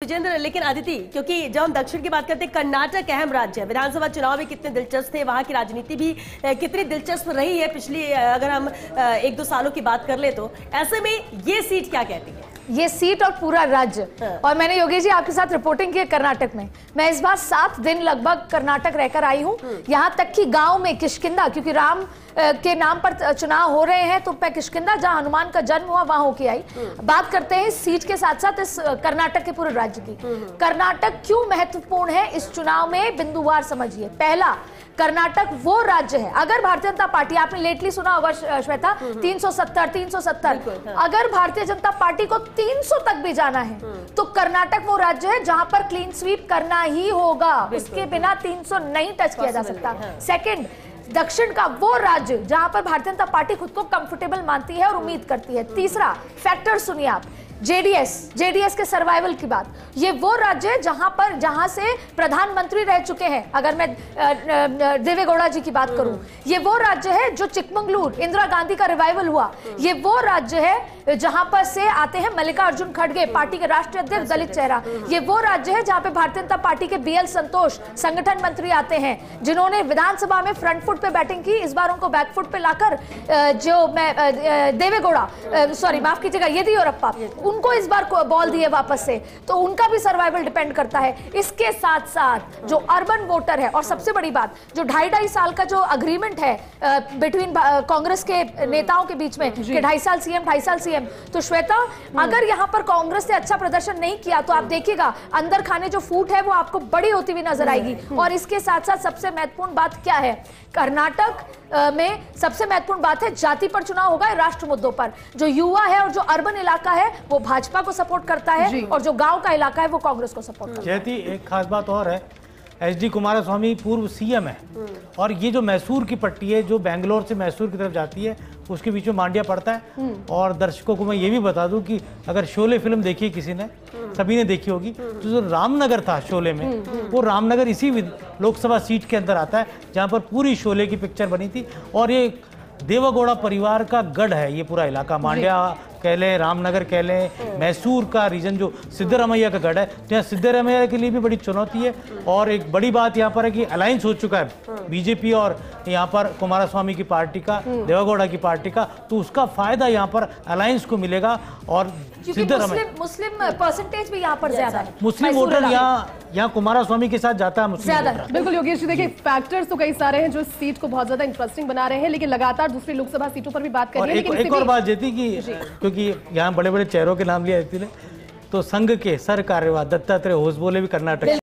विजेंद्र, लेकिन अदिति, क्योंकि जब हम दक्षिण की बात करते हैं, कर्नाटक अहम राज्य है, विधानसभा चुनाव भी कितने दिलचस्प थे, वहां की राजनीति भी कितनी दिलचस्प रही है पिछली, अगर हम 1-2 सालों की बात कर ले तो ऐसे में ये सीट क्या कहती है? ये सीट और पूरा राज्य। और मैंने योगेश जी आपके साथ रिपोर्टिंग की है कर्नाटक में। मैं इस बार 7 दिन लगभग कर्नाटक रहकर आई हूँ। यहाँ तक कि गांव में किष्किंधा, क्योंकि राम के नाम पर चुनाव हो रहे हैं, तो मैं किष्किंधा जहाँ हनुमान का जन्म हुआ वहां होके आई। बात करते हैं इस सीट के साथ साथ इस कर्नाटक के पूरे राज्य की। कर्नाटक क्यों महत्वपूर्ण है इस चुनाव में, बिंदुवार समझिए। पहला, कर्नाटक वो राज्य है, अगर भारतीय जनता पार्टी, आपने लेटली सुना होगा श्वेता, 370 अगर भारतीय जनता पार्टी को 300 तक भी जाना है तो कर्नाटक वो राज्य है जहां पर क्लीन स्वीप करना ही होगा, उसके बिना 300 नहीं टच किया जा सकता। सेकंड, दक्षिण का वो राज्य जहां पर भारतीय जनता पार्टी खुद को कंफर्टेबल मानती है और उम्मीद करती है। तीसरा फैक्टर सुनिए आप, जेडीएस के सर्वाइवल की बात, ये वो राज्य है जहां से प्रधानमंत्री रह चुके हैं। अगर मैं देवेगौड़ा जी की बात करूं, ये वो राज्य है जो चिकमंगलुरु इंदिरा गांधी का रिवाइवल हुआ, ये वो राज्य है जहां पर से आते हैं मल्लिकार्जुन खड़गे, पार्टी के राष्ट्रीय अध्यक्ष, दलित चेहरा। ये वो राज्य है जहां पे भारतीय जनता पार्टी के बीएल संतोष संगठन मंत्री आते हैं, जिन्होंने विधानसभा में फ्रंट फुट पे बैटिंग की, इस बार उनको बैक फुट पे लाकर देवेगौड़ा, सॉरी माफ कीजिएगा, येदियुरप्पा, उनको इस बार बॉल दिए वापस से, तो उनका भी सर्वाइवल डिपेंड करता है। इसके साथ साथ जो अर्बन वोटर है, और सबसे बड़ी बात, जो 2.5 साल का जो अग्रीमेंट है बिटवीन कांग्रेस के नेताओं के बीच में कि 2.5 साल सीएम 2.5 साल सीएम, तो श्वेता, अगर यहां पर कांग्रेस ने अच्छा प्रदर्शन नहीं किया तो आप देखिएगा अंदर खाने जो फूट है वो आपको बड़ी होती हुई नजर आएगी। और इसके साथ साथ सबसे महत्वपूर्ण बात क्या है, कर्नाटक में सबसे महत्वपूर्ण बात है जाति पर चुनाव होगा, राष्ट्र मुद्दों पर। जो युवा है और जो अर्बन इलाका है वो भाजपा को सपोर्ट करता है, और जो गांव का इलाका है वो कांग्रेस को सपोर्ट करता है। जयती, एक खास बात और है, एचडी कुमारस्वामी पूर्व सीएम है, और ये जो मैसूर की पट्टी है जो बेंगलोर से मैसूर की तरफ जाती है, उसके बीच में मांड्या पड़ता है। और दर्शकों को मैं ये भी बता दूं कि अगर शोले फिल्म देखी किसी ने, सभी ने देखी होगी, तो जो रामनगर था शोले में, वो रामनगर इसी लोकसभा सीट के अंदर आता है जहां पर पूरी शोले की पिक्चर बनी थी। और ये देवेगौड़ा परिवार का गढ़ है ये पूरा इलाका, मांड्या कह लें, रामनगर कह लें, मैसूर का रीजन जो सिद्धरामैया का गढ़ है, जहाँ सिद्धरामैया के लिए भी बड़ी चुनौती है। और एक बड़ी बात यहाँ पर है कि अलायंस हो चुका है बीजेपी और यहाँ पर कुमारस्वामी की पार्टी का, देवेगौड़ा की पार्टी का, तो उसका फायदा यहाँ पर अलायंस को मिलेगा। और मुस्लिम परसेंटेज भी यहाँ पर ज्यादा है, मुस्लिम वोटर यहाँ कुमारस्वामी के साथ जाता है मुस्लिम वोटर। बिल्कुल योगेश जी, देखिए फैक्टर्स तो कई सारे हैं जो इस सीट को बहुत ज्यादा इंटरेस्टिंग बना रहे हैं, लेकिन लगातार दूसरी लोकसभा सीटों पर भी बात कर रही है। एक और बात जेती की, क्योंकि यहाँ बड़े बड़े चेहरों के नाम लिया जाती है, तो संघ के सर कार्यवाह दत्तात्रेय होसबोले भी कर्नाटक